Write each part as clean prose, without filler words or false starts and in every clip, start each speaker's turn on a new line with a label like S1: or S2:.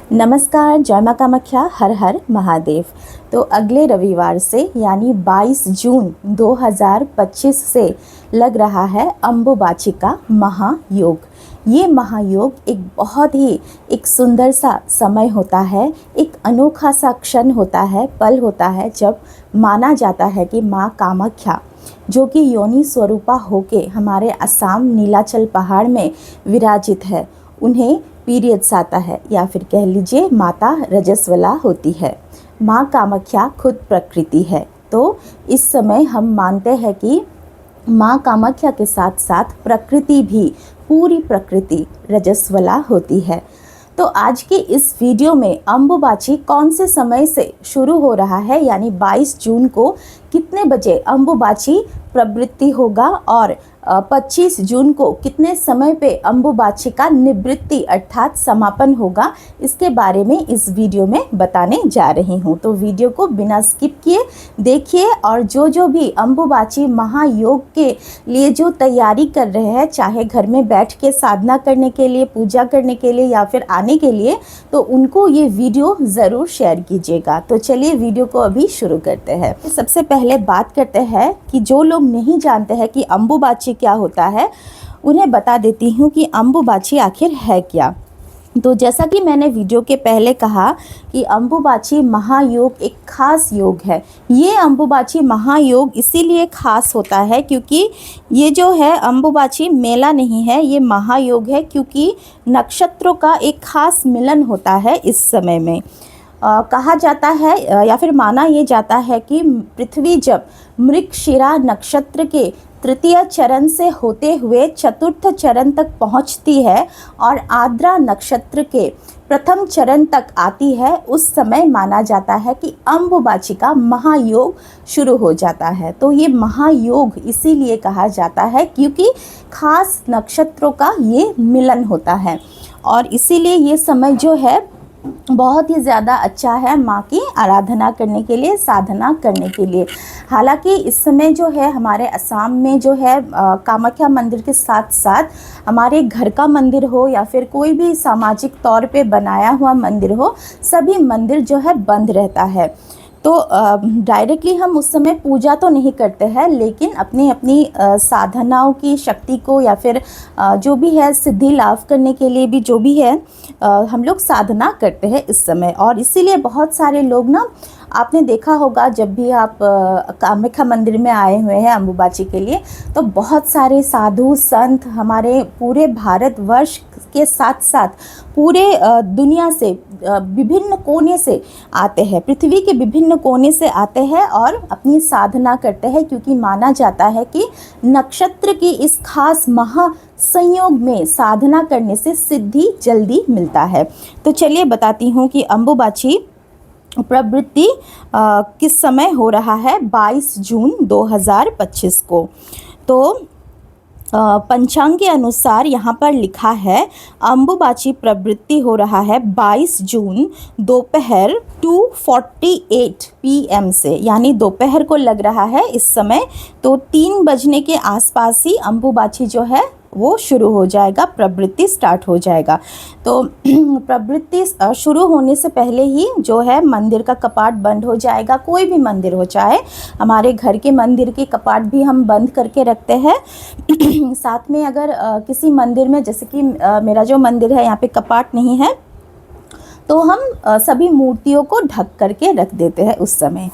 S1: नमस्कार, जय माँ कामाख्या, हर हर महादेव। तो अगले रविवार से यानी 22 जून 2025 से लग रहा है अम्बुबाची का महायोग। ये महायोग एक बहुत ही एक सुंदर सा समय होता है, एक अनोखा सा क्षण होता है, पल होता है जब माना जाता है कि माँ कामाख्या जो कि योनि स्वरूपा होके हमारे असम नीलाचल पहाड़ में विराजित है, उन्हें पीरियड्स आता है या फिर कह लीजिए माता रजस्वला होती है। माँ कामाख्या खुद प्रकृति है, तो इस समय हम मानते हैं कि माँ कामाख्या के साथ साथ प्रकृति भी, पूरी प्रकृति रजस्वला होती है। तो आज की इस वीडियो में अम्बुबाची कौन से समय से शुरू हो रहा है, यानी 22 जून को कितने बजे अम्बुबाची प्रवृत्ति होगा और 25 जून को कितने समय पे अम्बुबाची का निवृत्ति अर्थात समापन होगा, इसके बारे में इस वीडियो में बताने जा रही हूँ। तो वीडियो को बिना स्किप किए देखिए और जो भी अम्बुबाची महायोग के लिए जो तैयारी कर रहे हैं, चाहे घर में बैठ के साधना करने के लिए, पूजा करने के लिए या फिर आने के लिए, तो उनको ये वीडियो ज़रूर शेयर कीजिएगा। तो चलिए वीडियो को अभी शुरू करते हैं। सबसे पहले बात करते हैं कि जो लोग नहीं जानते हैं कि अम्बुबाची क्या होता है, उन्हें बता देती हूँ कि अम्बुबाची आखिर है क्या। तो जैसा कि मैंने वीडियो के पहले कहा कि अम्बुबाची महायोग एक खास योग है। ये अम्बुबाची महायोग इसीलिए खास होता है क्योंकि ये जो है अम्बुबाची मेला नहीं है, ये महायोग है, क्योंकि नक्षत्रों का एक खास मिलन होता है इस समय में। कहा जाता है या फिर माना ये जाता है कि पृथ्वी जब मृगशिरा नक्षत्र के तृतीय चरण से होते हुए चतुर्थ चरण तक पहुंचती है और आर्द्रा नक्षत्र के प्रथम चरण तक आती है, उस समय माना जाता है कि अम्बुबाची का महायोग शुरू हो जाता है। तो ये महायोग इसीलिए कहा जाता है क्योंकि खास नक्षत्रों का ये मिलन होता है और इसीलिए ये समय जो है बहुत ही ज़्यादा अच्छा है माँ की आराधना करने के लिए, साधना करने के लिए। हालांकि इस समय जो है हमारे असम में जो है कामाख्या मंदिर के साथ साथ हमारे घर का मंदिर हो या फिर कोई भी सामाजिक तौर पे बनाया हुआ मंदिर हो, सभी मंदिर जो है बंद रहता है। तो डायरेक्टली हम उस समय पूजा तो नहीं करते हैं, लेकिन अपनी अपनी साधनाओं की शक्ति को या फिर जो भी है सिद्धि लाभ करने के लिए भी जो भी है हम लोग साधना करते हैं इस समय। और इसीलिए बहुत सारे लोग ना, आपने देखा होगा जब भी आप कामाख्या मंदिर में आए हुए हैं अम्बुबाची के लिए, तो बहुत सारे साधु संत हमारे पूरे भारतवर्ष के साथ साथ पूरे दुनिया से विभिन्न कोने से आते हैं, पृथ्वी के विभिन्न कोने से आते हैं और अपनी साधना करते हैं, क्योंकि माना जाता है कि नक्षत्र की इस खास महा संयोग में साधना करने से सिद्धि जल्दी मिलता है। तो चलिए बताती हूँ कि अम्बुबाची प्रवृत्ति किस समय हो रहा है 22 जून 2025 को। तो पंचांग के अनुसार यहाँ पर लिखा है अम्बुबाची प्रवृत्ति हो रहा है 22 जून दोपहर 2:48 PM से, यानी दोपहर को लग रहा है इस समय। तो 3 बजने के आसपास ही अम्बुबाची जो है वो शुरू हो जाएगा, प्रवृत्ति स्टार्ट हो जाएगा। तो प्रवृत्ति शुरू होने से पहले ही जो है मंदिर का कपाट बंद हो जाएगा। कोई भी मंदिर हो, चाहे हमारे घर के मंदिर के कपाट भी हम बंद करके रखते हैं। साथ में अगर किसी मंदिर में, जैसे कि मेरा जो मंदिर है यहाँ पे कपाट नहीं है, तो हम सभी मूर्तियों को ढक करके रख देते हैं उस समय।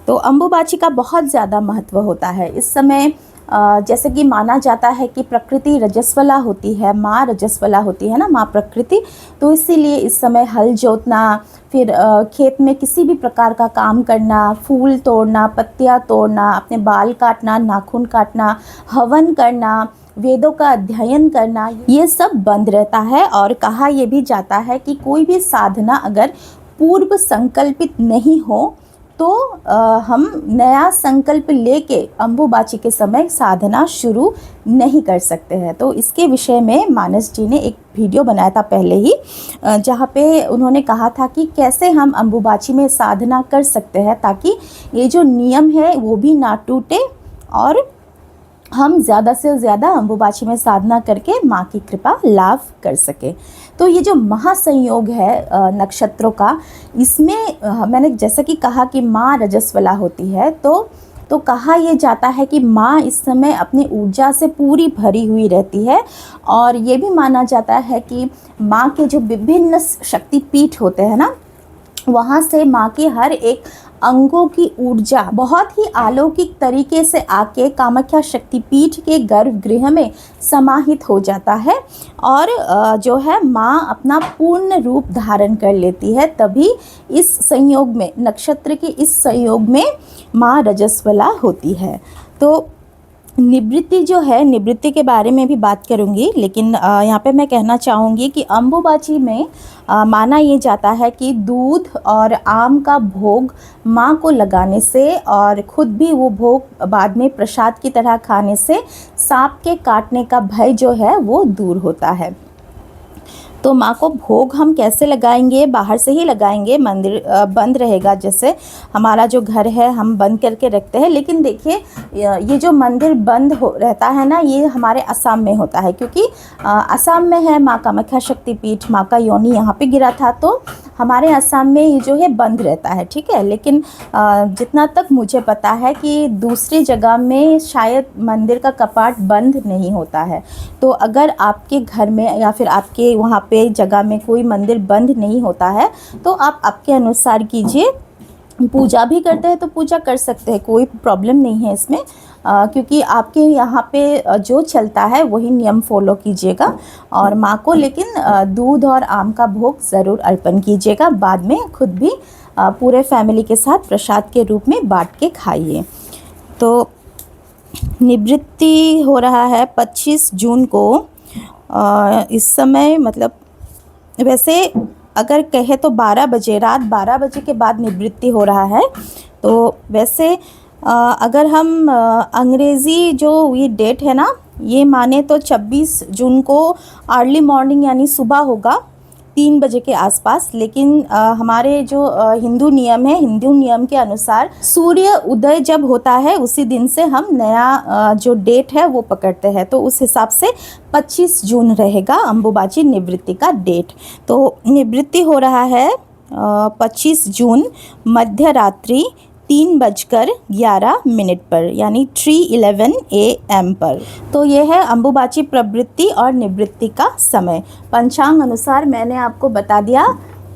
S1: तो अम्बुबाची का बहुत ज़्यादा महत्व होता है इस समय। जैसे कि माना जाता है कि प्रकृति रजस्वला होती है, माँ रजस्वला होती है ना, माँ प्रकृति। तो इसीलिए इस समय हल जोतना, फिर खेत में किसी भी प्रकार का काम करना, फूल तोड़ना, पत्तियाँ तोड़ना, अपने बाल काटना, नाखून काटना, हवन करना, वेदों का अध्ययन करना, ये सब बंद रहता है। और कहा यह भी जाता है कि कोई भी साधना अगर पूर्व संकल्पित नहीं हो तो हम नया संकल्प लेके अम्बुबाची के समय साधना शुरू नहीं कर सकते हैं। तो इसके विषय में मानस जी ने एक वीडियो बनाया था पहले ही, जहाँ पे उन्होंने कहा था कि कैसे हम अम्बुबाची में साधना कर सकते हैं ताकि ये जो नियम है वो भी ना टूटे और हम ज़्यादा से ज़्यादा अम्बुबाची में साधना करके माँ की कृपा लाभ कर सके। तो ये जो महासंयोग है नक्षत्रों का, इसमें मैंने जैसा कि कहा कि माँ रजस्वला होती है, तो कहा यह जाता है कि माँ इस समय अपनी ऊर्जा से पूरी भरी हुई रहती है। और ये भी माना जाता है कि माँ के जो विभिन्न शक्तिपीठ होते हैं ना, वहाँ से माँ की हर एक अंगों की ऊर्जा बहुत ही अलौकिक तरीके से आके कामाख्या शक्तिपीठ के गर्भगृह में समाहित हो जाता है और जो है माँ अपना पूर्ण रूप धारण कर लेती है। तभी इस संयोग में, नक्षत्र के इस संयोग में माँ रजस्वला होती है। तो निवृत्ति जो है, निवृत्ति के बारे में भी बात करूंगी, लेकिन यहाँ पे मैं कहना चाहूँगी कि अम्बुबाची में माना ये जाता है कि दूध और आम का भोग माँ को लगाने से और ख़ुद भी वो भोग बाद में प्रसाद की तरह खाने से सांप के काटने का भय जो है वो दूर होता है। तो माँ को भोग हम कैसे लगाएंगे? बाहर से ही लगाएंगे, मंदिर बंद रहेगा। जैसे हमारा जो घर है हम बंद करके रखते हैं, लेकिन देखिए ये जो मंदिर बंद रहता है ना, ये हमारे असम में होता है, क्योंकि असम में है माँ कामाख्या शक्तिपीठ, माँ का योनि यहाँ पे गिरा था, तो हमारे असम में ये जो है बंद रहता है, ठीक है। लेकिन जितना तक मुझे पता है कि दूसरी जगह में शायद मंदिर का कपाट बंद नहीं होता है। तो अगर आपके घर में या फिर आपके वहाँ पे जगह में कोई मंदिर बंद नहीं होता है, तो आप आपके अनुसार कीजिए। पूजा भी करते हैं तो पूजा कर सकते हैं, कोई प्रॉब्लम नहीं है इसमें, क्योंकि आपके यहाँ पे जो चलता है वही नियम फॉलो कीजिएगा। और माँ को लेकिन दूध और आम का भोग ज़रूर अर्पण कीजिएगा, बाद में खुद भी पूरे फैमिली के साथ प्रसाद के रूप में बांट के खाइए। तो निवृत्ति हो रहा है 25 जून को। इस समय मतलब वैसे अगर कहे तो 12 बजे, रात 12 बजे के बाद निवृत्ति हो रहा है। तो वैसे अगर हम अंग्रेज़ी जो ये डेट है ना, ये माने तो 26 जून को अर्ली मॉर्निंग यानी सुबह होगा 3 बजे के आसपास। लेकिन हमारे जो हिंदू नियम है, हिंदू नियम के अनुसार सूर्य उदय जब होता है उसी दिन से हम नया जो डेट है वो पकड़ते हैं। तो उस हिसाब से 25 जून रहेगा अम्बुबाची निवृत्ति का डेट। तो निवृत्ति हो रहा है 25 जून मध्य रात्रि 3:11 पर, यानी 3:11 AM पर। तो ये है अम्बुबाची प्रवृत्ति और निवृत्ति का समय। पंचांग अनुसार मैंने आपको बता दिया।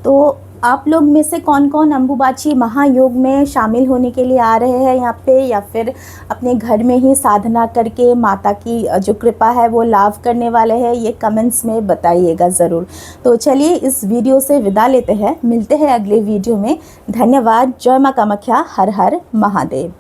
S1: तो आप लोग में से कौन कौन अम्बुबाची महायोग में शामिल होने के लिए आ रहे हैं यहाँ पे, या फिर अपने घर में ही साधना करके माता की जो कृपा है वो लाभ करने वाले हैं, ये कमेंट्स में बताइएगा ज़रूर। तो चलिए इस वीडियो से विदा लेते हैं, मिलते हैं अगले वीडियो में। धन्यवाद। जय माँ कामाख्या। हर हर महादेव।